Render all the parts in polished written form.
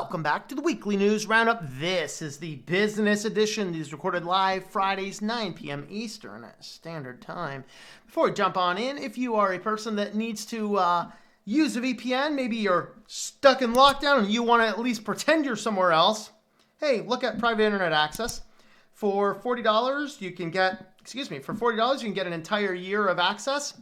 Welcome back to the Weekly News Roundup. This is the business edition. These recorded live Fridays, 9 p.m. Eastern Standard Time. Before we jump on in, if you are a person that needs to use a VPN, maybe you're stuck in lockdown and you want to at least pretend you're somewhere else, hey, look at private internet access. For $40, you can get, for $40, you can get an entire year of access.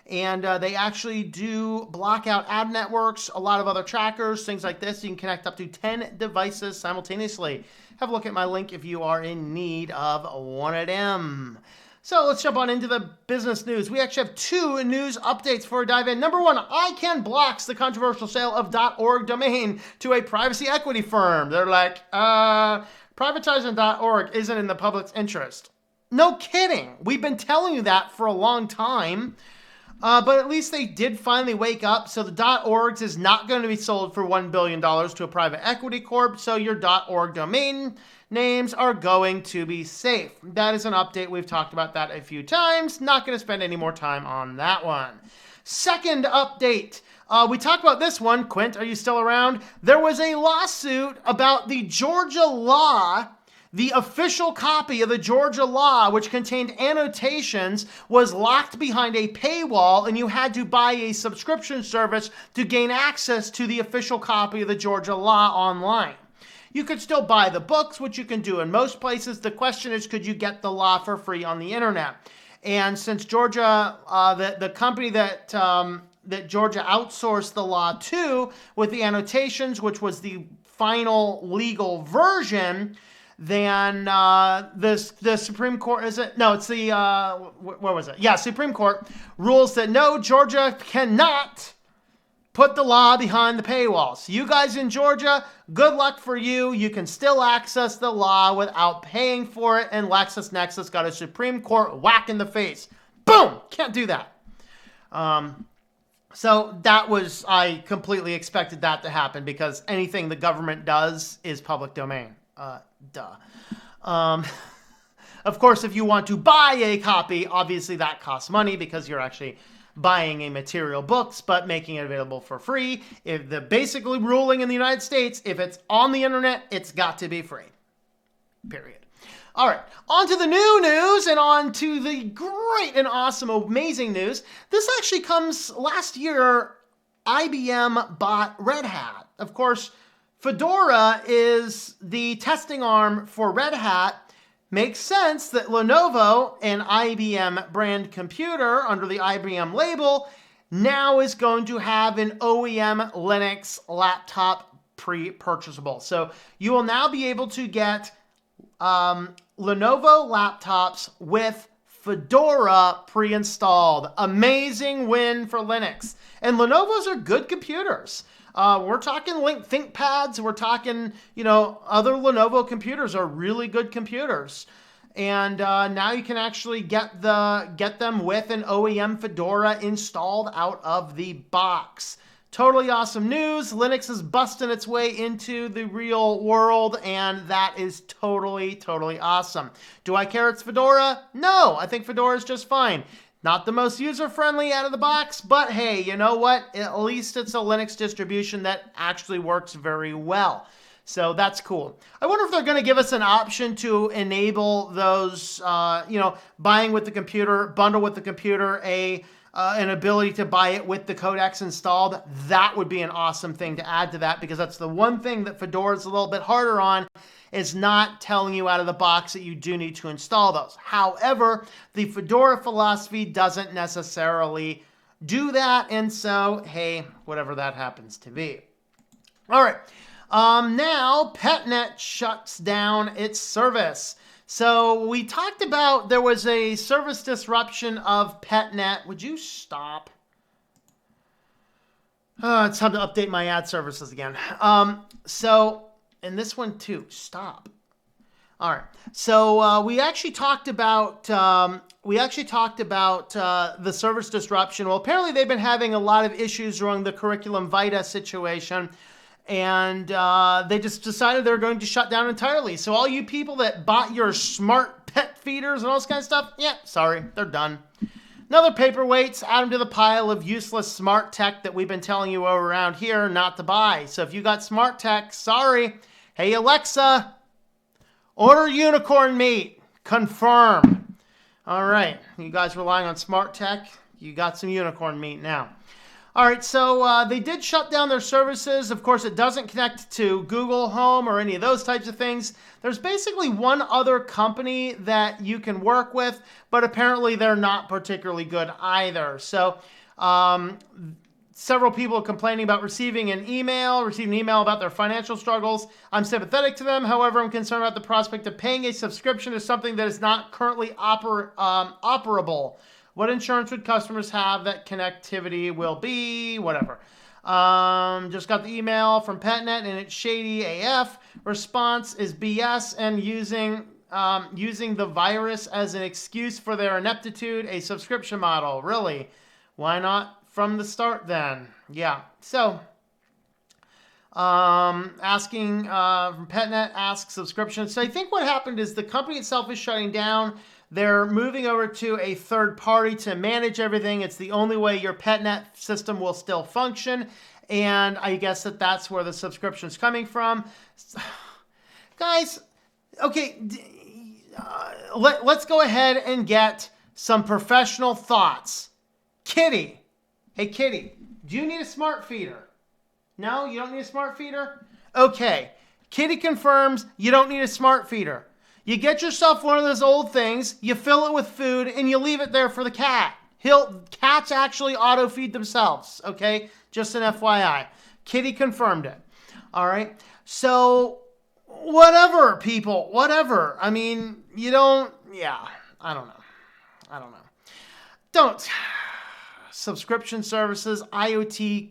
And they actually do block out ad networks, a lot of other trackers, things like this. You can connect up to 10 devices simultaneously. Have a look at my link if you are in need of one of them. So let's jump on into the business news. We actually have two news updates before we dive in. Number one, ICANN blocks the controversial sale of .org domain to a privacy equity firm. They're like, privatizing .org isn't in the public's interest. No kidding. We've been telling you that for a long time. But at least they did finally wake up. So the .orgs is not going to be sold for $1 billion to a private equity corp. So your .org domain names are going to be safe. That is an update. We've talked about that a few times. Not going to spend any more time on that one. Second update. We talked about this one. Quint, are you still around? There was a lawsuit about the Georgia law. The official copy of the Georgia law, which contained annotations, was locked behind a paywall, and you had to buy a subscription service to gain access to the official copy of the Georgia law online. You could still buy the books, which you can do in most places. The question is, could you get the law for free on the internet? And since Georgia, the company that Georgia outsourced the law to with the annotations, which was the final legal version, then the Supreme Court, is it? No, it's the, what was it? Yeah, Supreme Court rules that no, Georgia cannot put the law behind the paywall. So you guys in Georgia, good luck for you. You can still access the law without paying for it, and LexisNexis got a Supreme Court whack in the face. Boom! Can't do that. So that was, I completely expected that to happen because anything the government does is public domain. Of course, if you want to buy a copy, obviously that costs money because you're actually buying a material books, but making it available for free. If the basically ruling in the United States, if it's on the internet, it's got to be free. Period. All right, on to the new news and on to the great and awesome, amazing news. This actually comes last year. IBM bought Red Hat. Of course, Fedora is the testing arm for Red Hat. Makes sense that Lenovo, an IBM brand computer under the IBM label, now is going to have an OEM Linux laptop pre-purchasable. So you will now be able to get Lenovo laptops with Fedora pre-installed. Amazing win for Linux. And Lenovo's are good computers. We're talking ThinkPads. We're talking, other Lenovo computers are really good computers. And now you can actually get them with an OEM Fedora installed out of the box. Totally awesome news. Linux is busting its way into the real world, and that is totally, totally awesome. Do I care it's Fedora? No, I think Fedora is just fine. Not the most user-friendly out of the box, but hey, you know what? At least it's a Linux distribution that actually works very well. So that's cool. I wonder if they're going to give us an option to enable those, buying with the computer, bundle with the computer, an ability to buy it with the codecs installed. That would be an awesome thing to add to that, because that's the one thing that Fedora is a little bit harder on, is not telling you out of the box that you do need to install those. However, the Fedora philosophy doesn't necessarily do that, and so, hey, whatever that happens to be. All right, now Petnet shuts down its service. So we talked about there was a service disruption of Petnet. Would you stop? It's time to update my ad services again. And this one too. Stop. All right. So we actually talked about the service disruption. Well, apparently they've been having a lot of issues around the curriculum vitae situation, and they just decided they're going to shut down entirely. So all you people that bought your smart pet feeders and all this kind of stuff, yeah, sorry, they're done. Another paperweights, add them to the pile of useless smart tech that we've been telling you around here not to buy. So if you got smart tech, sorry. Hey, Alexa, order unicorn meat. Confirm. All right. You guys relying on smart tech? You got some unicorn meat now. All right, so they did shut down their services. Of course, it doesn't connect to Google Home or any of those types of things. There's basically one other company that you can work with, but apparently they're not particularly good either. So several people complaining about receiving an email about their financial struggles. I'm sympathetic to them. However, I'm concerned about the prospect of paying a subscription to something that is not currently operable. What insurance would customers have that connectivity will be? Whatever. Just got the email from Petnet and it's shady AF. Response is BS and using the virus as an excuse for their ineptitude. A subscription model. Really? Why not from the start then? Yeah. So, asking from Petnet, ask subscription. So I think what happened is the company itself is shutting down. They're moving over to a third party to manage everything. It's the only way your Petnet system will still function. And I guess that's where the subscription is coming from. Guys, okay, let's go ahead and get some professional thoughts. Kitty. Hey, Kitty, do you need a smart feeder? No, you don't need a smart feeder? Okay. Kitty confirms you don't need a smart feeder. You get yourself one of those old things, you fill it with food, and you leave it there for the cat. Cats actually auto-feed themselves, okay? Just an FYI. Kitty confirmed it. All right? So, whatever, people. Whatever. I mean, I don't know. Don't. Subscription services, IoT,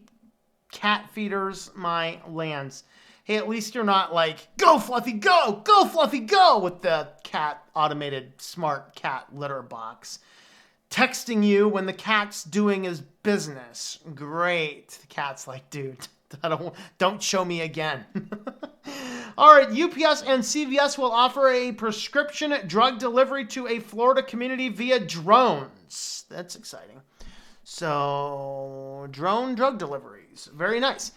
cat feeders, my lands. Hey, at least you're not like, go Fluffy, go! Go Fluffy, go! With the cat automated smart cat litter box. Texting you when the cat's doing his business. Great. The cat's like, dude, don't show me again. All right, UPS and CVS will offer a prescription drug delivery to a Florida community via drones. That's exciting. So, drone drug deliveries. Very nice.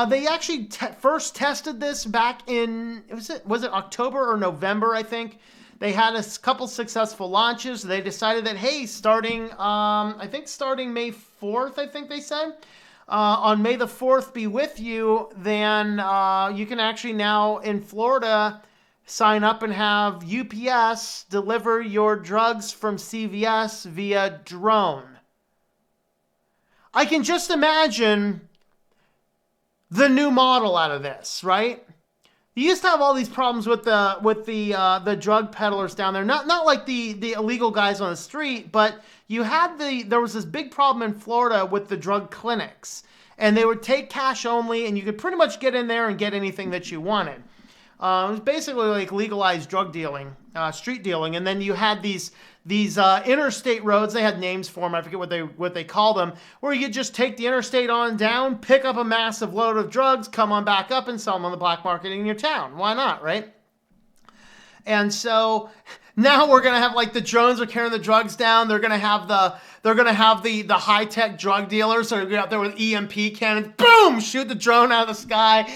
They actually first tested this back in, was it October or November, I think? They had a couple successful launches. They decided that, hey, starting May 4th, I think they said, on May the 4th be with you, then you can actually now in Florida sign up and have UPS deliver your drugs from CVS via drone. I can just imagine the new model out of this, right? You used to have all these problems with the drug peddlers down there. Not like the illegal guys on the street, but there was this big problem in Florida with the drug clinics. And they would take cash only, and you could pretty much get in there and get anything that you wanted. It was basically like legalized drug dealing, street dealing. And then you had these interstate roads. They had names for them. I forget what they call them. Where you could just take the interstate on down, pick up a massive load of drugs, come on back up, and sell them on the black market in your town. Why not, right? And so now we're gonna have like the drones are carrying the drugs down. They're gonna have the high tech drug dealers. So they're gonna be out there with EMP cannons. Boom! Shoot the drone out of the sky.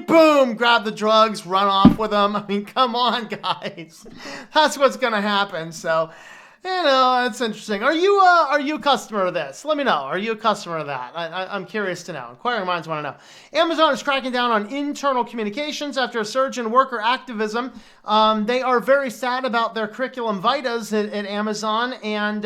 Boom! Grab the drugs, run off with them. I mean, come on, guys. That's what's gonna happen. So, that's interesting. Are you a customer of this? Let me know. Are you a customer of that? I'm curious to know. Inquiring minds want to know. Amazon is cracking down on internal communications after a surge in worker activism. They are very sad about their curriculum vitas at Amazon, and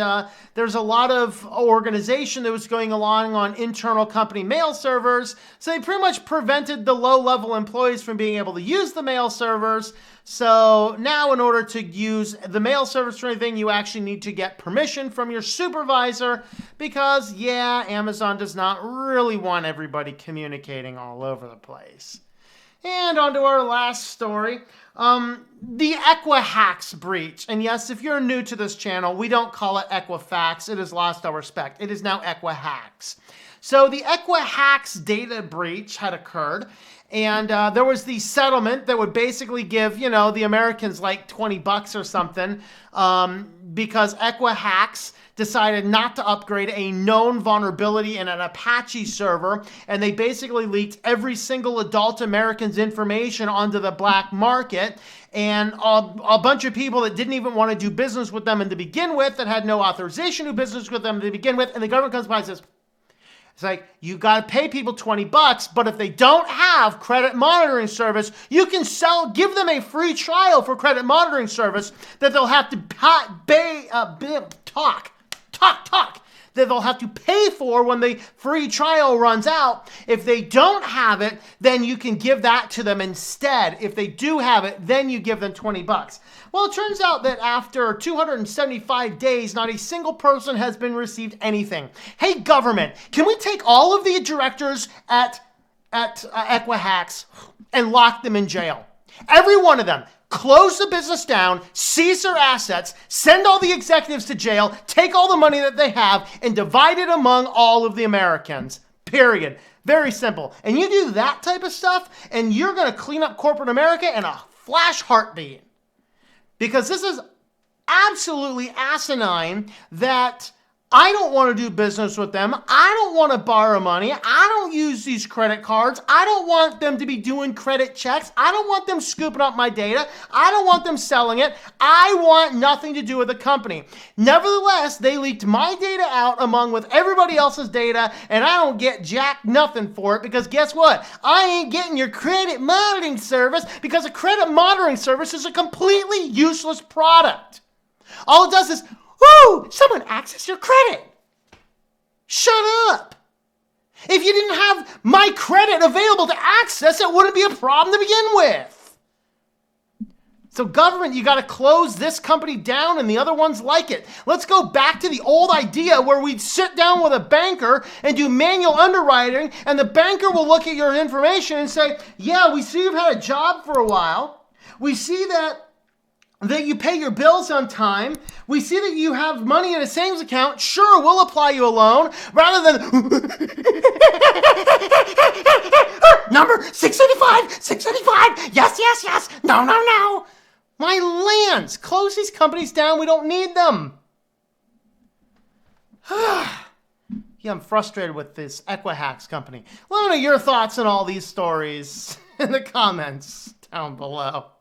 there's a lot of organization that was going along on internal company mail servers. So they pretty much prevented the low-level employees from being able to use the mail servers. So now in order to use the mail service for anything, you actually need to get permission from your supervisor because, Amazon does not really want everybody communicating all over the place. And on to our last story, the Equifax breach. And yes, if you're new to this channel, we don't call it Equifax. It has lost our respect. It is now Equifax. So the Equifax data breach had occurred. And there was the settlement that would basically give, the Americans like $20 or something because Equifax decided not to upgrade a known vulnerability in an Apache server, and they basically leaked every single adult American's information onto the black market. And a bunch of people that didn't even want to do business with them to begin with, that had no authorization to do business with them to begin with, and the government comes by and says, it's like, you got to pay people $20, but if they don't have credit monitoring service, you can give them a free trial for credit monitoring service that they'll have to that they'll have to pay for when the free trial runs out. If they don't have it, then you can give that to them instead. If they do have it, then you give them $20. Well, it turns out that after 275 days, not a single person has been received anything. Hey, government, can we take all of the directors at Equifax and lock them in jail? Every one of them. Close the business down, seize their assets, send all the executives to jail, take all the money that they have, and divide it among all of the Americans. Period. Very simple. And you do that type of stuff, and you're going to clean up corporate America in a flash heartbeat. Because this is absolutely asinine that I don't want to do business with them. I don't want to borrow money. I don't use these credit cards. I don't want them to be doing credit checks. I don't want them scooping up my data. I don't want them selling it. I want nothing to do with the company. Nevertheless, they leaked my data out among with everybody else's data, and I don't get jack nothing for it because guess what? I ain't getting your credit monitoring service because a credit monitoring service is a completely useless product. All it does is, ooh, someone accessed your credit. Shut up. If you didn't have my credit available to access, it wouldn't be a problem to begin with. So government, you got to close this company down and the other ones like it. Let's go back to the old idea where we'd sit down with a banker and do manual underwriting, and the banker will look at your information and say, yeah, we see you've had a job for a while. We see that you pay your bills on time. We see that you have money in a savings account. Sure, we'll apply you a loan. Rather than number 685. Yes. No. My lands, close these companies down. We don't need them. Yeah, I'm frustrated with this Equifax company. Let me know your thoughts on all these stories in the comments down below.